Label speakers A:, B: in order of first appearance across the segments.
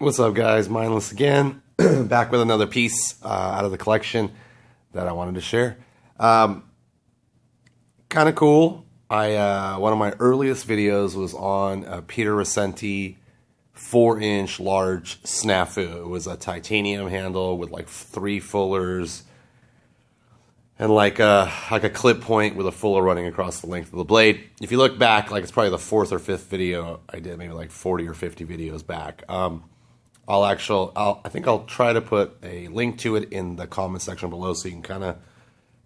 A: What's up, guys? Mindless again, back with another piece out of the collection that I wanted to share. Kind of cool. One of my earliest videos was on a Peter Rassenti 4-inch large SNAFU. It was a titanium handle with like 3 fullers and like a clip point with a fuller running across the length of the blade. If you look back, like it's probably the 4th or 5th video I did, maybe like 40 or 50 videos back. I think I'll try to put a link to it in the comment section below so you can kind of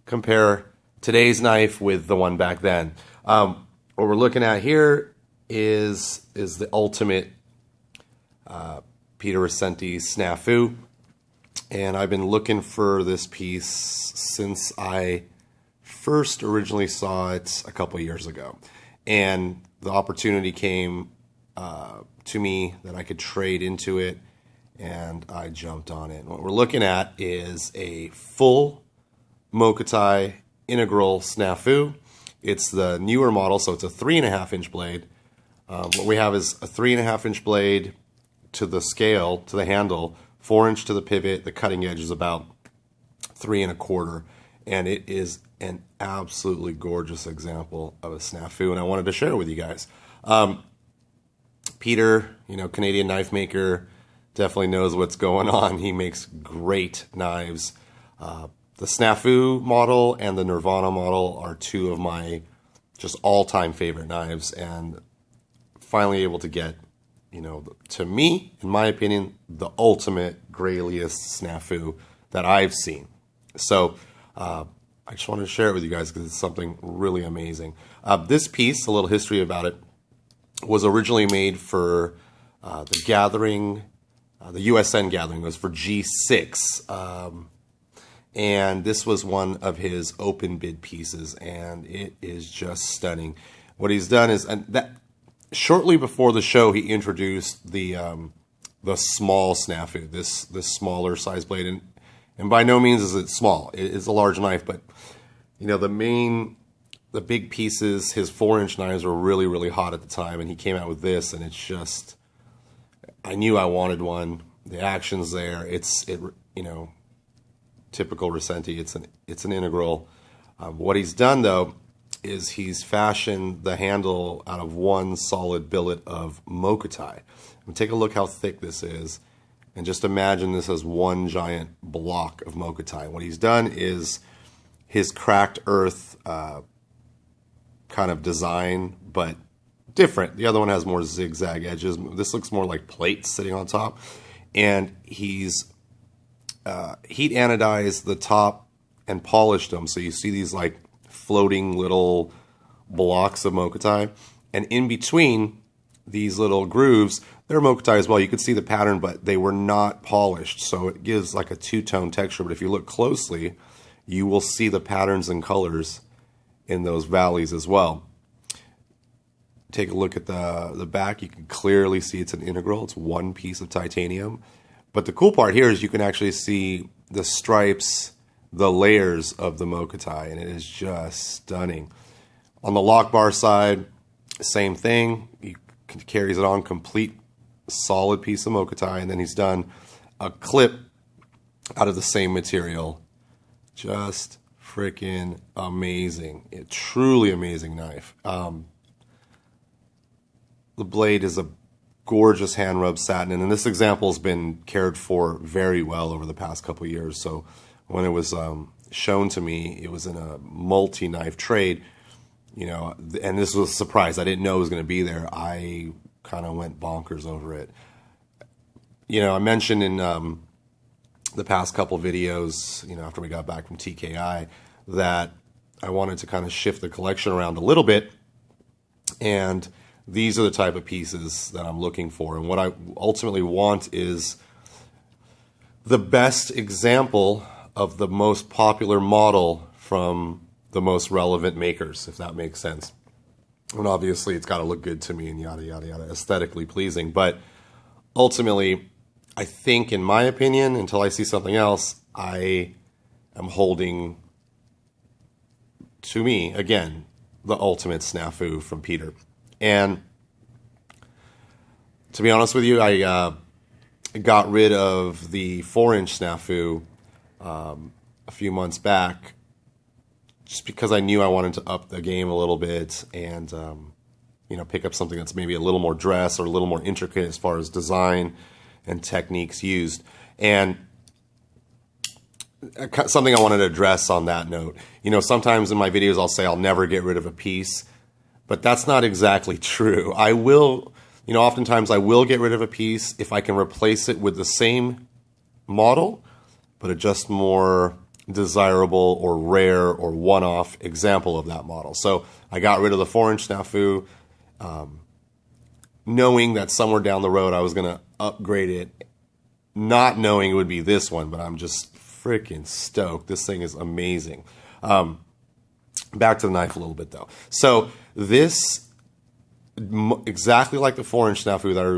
A: compare today's knife with the one back then. What we're looking at here is the ultimate Peter Rassenti SNAFU, and I've been looking for this piece since I first originally saw it a couple years ago, and the opportunity came to me that I could trade into it, and I jumped on it. And what we're looking at is a full Mokuti integral SNAFU. It's the newer model, so it's a 3.5-inch blade. What we have is a 3.5-inch blade to the scale, to the handle, 4-inch to the pivot. The cutting edge is about 3 1/4, and it is an absolutely gorgeous example of a SNAFU, and I wanted to share it with you guys. Peter, Canadian knife maker, definitely knows what's going on. He makes great knives. The SNAFU model and the Nirvana model are 2 of my just all-time favorite knives, and finally able to get, to me, in my opinion, the ultimate grayliest SNAFU that I've seen. So I just wanted to share it with you guys because it's something really amazing. This piece, a little history about it, was originally made for the gathering, the USN gathering. It was for G6, and this was one of his open bid pieces, and it is just stunning. What he's done is, and that shortly before the show, he introduced the small SNAFU, this smaller size blade, and by no means is it small. It's a large knife, but the big pieces, his 4-inch knives were really, really hot at the time, and he came out with this, and it's just, I knew I wanted one. The action's there. Typical Rassenti. It's an integral. What he's done though is he's fashioned the handle out of one solid billet of Mokuti. And take a look how thick this is, and just imagine this as one giant block of Mokuti. What he's done is his cracked earth kind of design, but different. The other one has more zigzag edges. This looks more like plates sitting on top, and he's heat anodized the top and polished them, so you see these like floating little blocks of Mokuti, and in between these little grooves, they're Mokuti as well. You could see the pattern, but they were not polished, so it gives like a 2-tone texture. But if you look closely, you will see the patterns and colors in those valleys as well. Take a look at the back. You can clearly see it's an integral. It's one piece of titanium. But the cool part here is you can actually see the stripes, the layers of the Mokuti, and it is just stunning. On the lock bar side, same thing. He carries it on, complete solid piece of Mokuti, and then he's done a clip out of the same material. Just freaking amazing. A truly amazing knife. The blade is a gorgeous hand rub satin, and this example has been cared for very well over the past couple of years. So when it was shown to me, it was in a multi-knife trade, and this was a surprise. I didn't know it was going to be there. I kind of went bonkers over it. I mentioned in the past couple videos, after we got back from TKI, that I wanted to kind of shift the collection around a little bit, and these are the type of pieces that I'm looking for. And what I ultimately want is the best example of the most popular model from the most relevant makers, if that makes sense. And obviously it's got to look good to me and yada, yada, yada, aesthetically pleasing. But ultimately, I think, in my opinion, until I see something else, I am holding, to me, again, the ultimate SNAFU from Peter. And to be honest with you, got rid of the 4-inch SNAFU a few months back, just because I knew I wanted to up the game a little bit and pick up something that's maybe a little more dress or a little more intricate as far as design and techniques used. And something I wanted to address on that note, sometimes in my videos I'll say I'll never get rid of a piece, but that's not exactly true. I will, oftentimes I will get rid of a piece if I can replace it with the same model, but a just more desirable or rare or one-off example of that model. So I got rid of the 4-inch SNAFU, knowing that somewhere down the road I was going to upgrade it, not knowing it would be this one, but I'm just freaking stoked. This thing is amazing. Back to the knife a little bit though. So this, exactly like the 4-inch SNAFU that I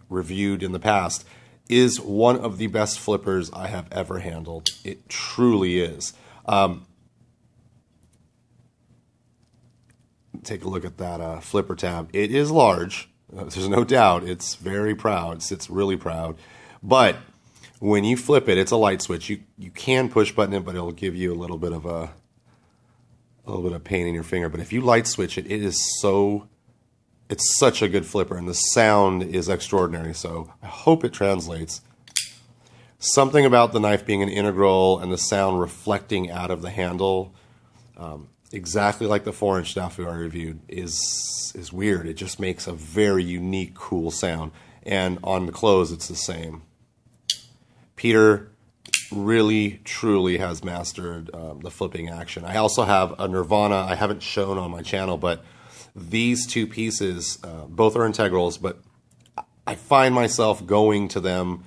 A: reviewed in the past, is one of the best flippers I have ever handled. It truly is. Take a look at that flipper tab. It is large. There's no doubt. It's very proud. It sits really proud. But when you flip it, it's a light switch. You can push button it, but it'll give you a little bit of pain in your finger. But if you light switch it, it's such a good flipper, and the sound is extraordinary. So I hope it translates. Something about the knife being an integral and the sound reflecting out of the handle, exactly like the 4-inch SNAFU I reviewed, is weird. It just makes a very unique, cool sound. And on the close, it's the same. Peter really, truly has mastered the flipping action. I also have a Nirvana I haven't shown on my channel, but these two pieces, both are integrals, but I find myself going to them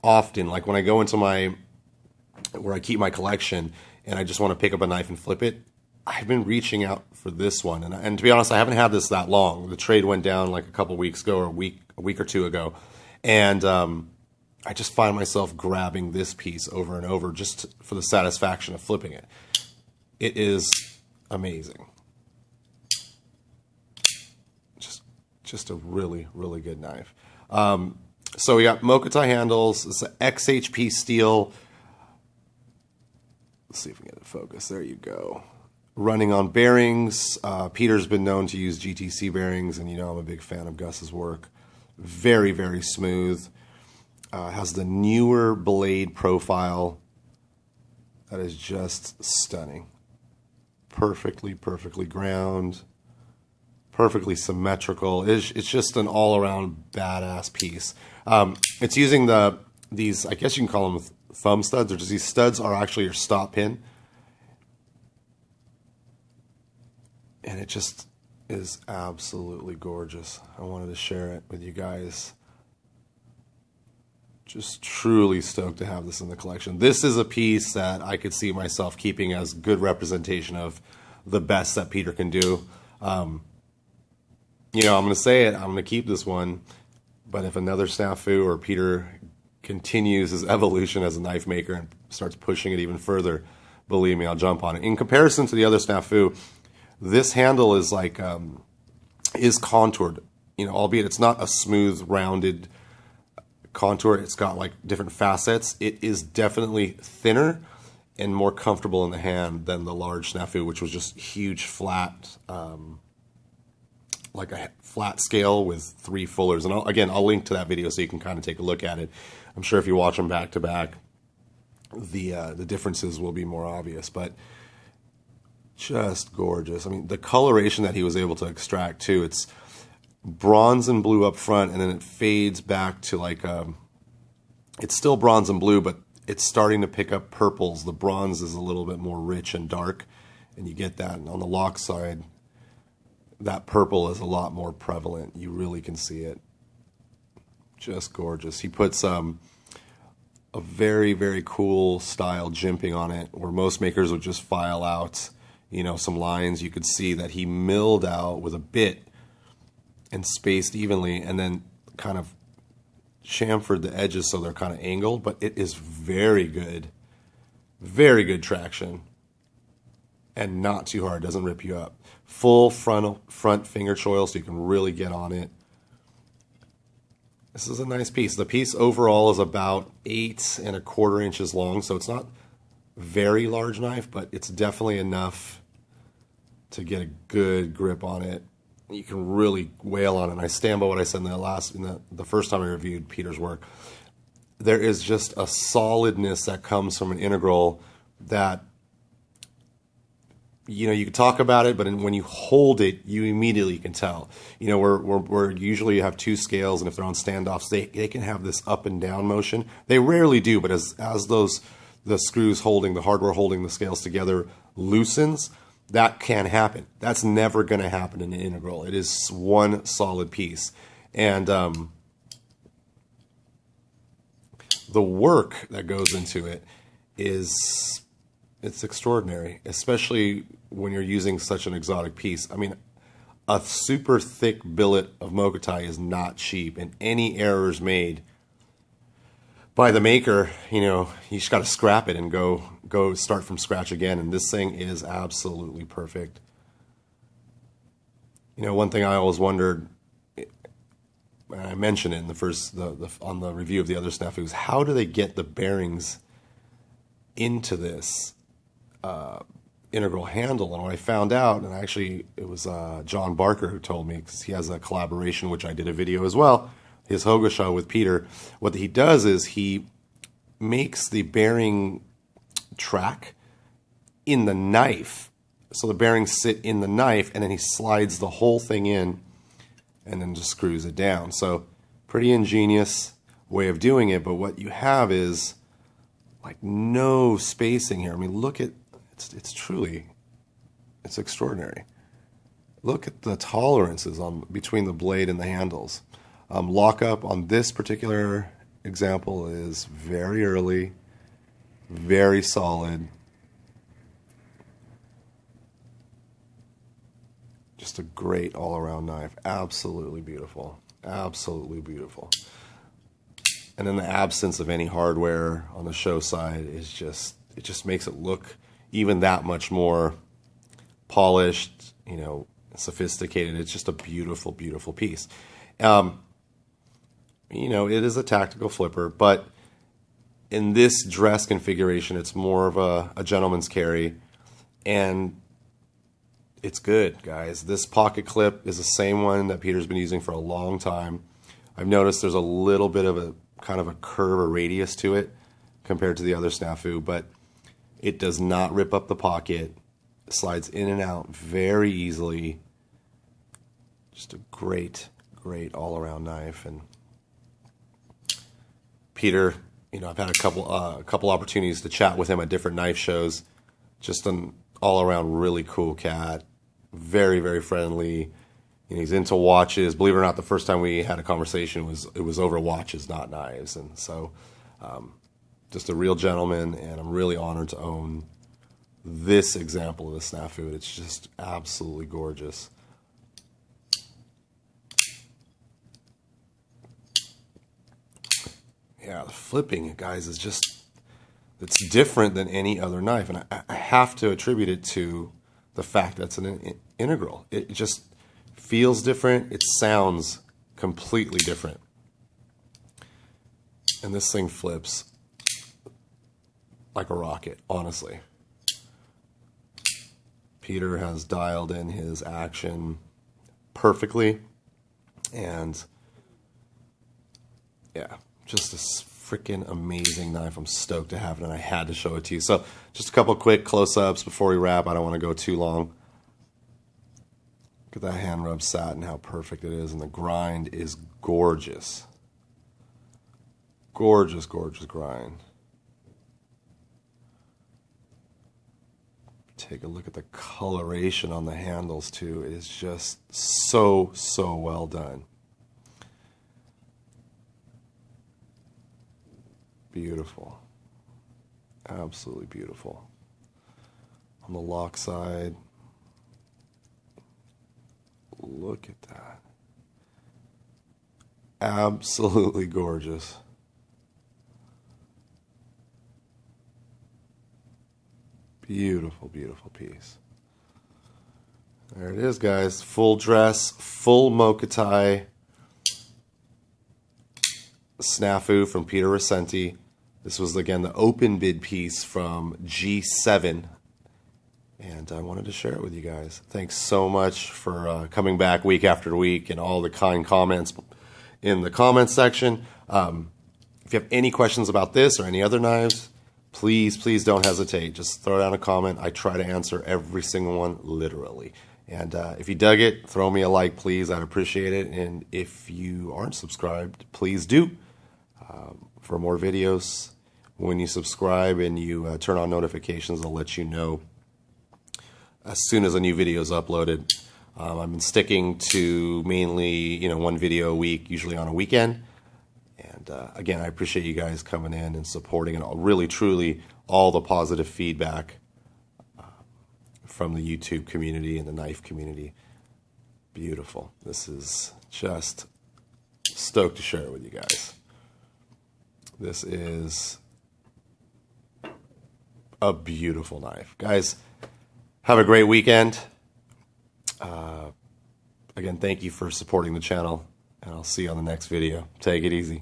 A: often. Like when I go into where I keep my collection and I just want to pick up a knife and flip it, I've been reaching out for this one. And to be honest, I haven't had this that long. The trade went down like a couple weeks ago, or a week or two ago. And I just find myself grabbing this piece over and over just for the satisfaction of flipping it. It is amazing. Just a really, really good knife. So we got Mokuti handles. It's an XHP steel. Let's see if we can get it focused. There you go. Running on bearings. Peter's been known to use GTC bearings, and I'm a big fan of Gus's work. Very, very smooth. Has the newer blade profile that is just stunning. Perfectly ground. Perfectly symmetrical. It's just an all-around badass piece. It's using these, I guess you can call them thumb studs, or just these studs are actually your stop pin. And it just is absolutely gorgeous. I wanted to share it with you guys. Just truly stoked to have this in the collection. This is a piece that I could see myself keeping as good representation of the best that Peter can do. I'm going to say it, I'm going to keep this one, but if another SNAFU or Peter continues his evolution as a knife maker and starts pushing it even further, believe me, I'll jump on it. In comparison to the other SNAFU, this handle is like, is contoured, albeit it's not a smooth, rounded contour. It's got like different facets. It is definitely thinner and more comfortable in the hand than the large SNAFU, which was just huge, flat, like a flat scale with 3 fullers. And I'll link to that video so you can kind of take a look at it. I'm sure if you watch them back to back, the differences will be more obvious, but just gorgeous. I mean, the coloration that he was able to extract too, it's bronze and blue up front, and then it fades back to like, it's still bronze and blue, but it's starting to pick up purples. The bronze is a little bit more rich and dark, and you get that. And on the lock side, that purple is a lot more prevalent. You really can see it. Just gorgeous. He puts a very, very cool style jimping on it, where most makers would just file out, some lines. You could see that he milled out with a bit and spaced evenly, and then kind of chamfered the edges so they're kind of angled, but it is very good traction, and not too hard. Doesn't rip you up. Full front finger choil, so you can really get on it. This is a nice piece. The piece overall is about 8¼ inches long, so it's not a very large knife, but it's definitely enough to get a good grip on it. You can really wail on it. And I stand by what I said in the first time I reviewed Peter's work. There is just a solidness that comes from an integral that, you know, you can talk about it, but when you hold it, you immediately can tell. You know, we're usually you have two scales, and if they're on standoffs, they can have this up and down motion. They rarely do, but as the screws holding, the hardware holding the scales together loosens, that can happen. That's never going to happen in an integral. It is one solid piece. And the work that goes into it it's extraordinary, especially when you're using such an exotic piece. I mean, a super thick billet of Mokuti is not cheap, and any errors made by the maker, you know, you just got to scrap it and go start from scratch again. And this thing is absolutely perfect. You know, one thing I always wondered, and I mentioned it in the first on the review of the other SNAFUs, how do they get the bearings into this integral handle? And what I found out, and actually it was John Barker who told me, because he has a collaboration, which I did a video as well, his Hogasha with Peter. What he does is he makes the bearing track in the knife, so the bearings sit in the knife, and then he slides the whole thing in and then just screws it down. So pretty ingenious way of doing it, but what you have is like no spacing here. I mean, look at it's truly, it's extraordinary. Look at the tolerances between the blade and the handles. Lockup on this particular example is very early, very solid. Just a great all-around knife. Absolutely beautiful. Absolutely beautiful. And then the absence of any hardware on the show side is just, it just makes it look even that much more polished, you know, sophisticated. It's just a beautiful, beautiful piece. You know, it is a tactical flipper, but in this dress configuration, it's more of a gentleman's carry, and it's good, guys. This pocket clip is the same one that Peter's been using for a long time. I've noticed there's a little bit of a kind of a curve or radius to it compared to the other SNAFU, but it does not rip up the pocket. It slides in and out very easily. Just a great, great all-around knife. And Peter, you know, I've had a couple opportunities to chat with him at different knife shows. Just an all-around really cool cat. Very, very friendly. You know, he's into watches. Believe it or not, the first time we had a conversation it was over watches, not knives. And so, just a real gentleman, and I'm really honored to own this example of the SNAFU. It's just absolutely gorgeous. Yeah, the flipping, guys, is just, it's different than any other knife. And I have to attribute it to the fact that it's an integral. It just feels different. It sounds completely different. And this thing flips like a rocket, honestly. Peter has dialed in his action perfectly. And yeah, just this freaking amazing knife. I'm stoked to have it, and I had to show it to you. So just a couple quick close-ups before we wrap. I don't want to go too long. Look at that hand rub satin, how perfect it is, and the grind is gorgeous. Gorgeous, gorgeous grind. Take a look at the coloration on the handles too. It is just so, so well done. Beautiful. Absolutely beautiful. On the lock side, look at that. Absolutely gorgeous. Beautiful, beautiful piece. There it is, guys. Full dress, full Mokuti. SNAFU from Peter Rassenti. This was, again, the open bid piece from G7. And I wanted to share it with you guys. Thanks so much for coming back week after week and all the kind comments in the comments section. If you have any questions about this or any other knives, please don't hesitate. Just throw down a comment. I try to answer every single one, literally. And if you dug it, throw me a like, please. I'd appreciate it. And if you aren't subscribed, please do. For more videos, when you subscribe and you turn on notifications, I'll let you know as soon as a new video is uploaded. I've been sticking to mainly, one video a week, usually on a weekend. And again, I appreciate you guys coming in and supporting and really, truly all the positive feedback from the YouTube community and the knife community. Beautiful. This is just stoked to share it with you guys. This is a beautiful knife. Guys, have a great weekend. Again, thank you for supporting the channel, and I'll see you on the next video. Take it easy.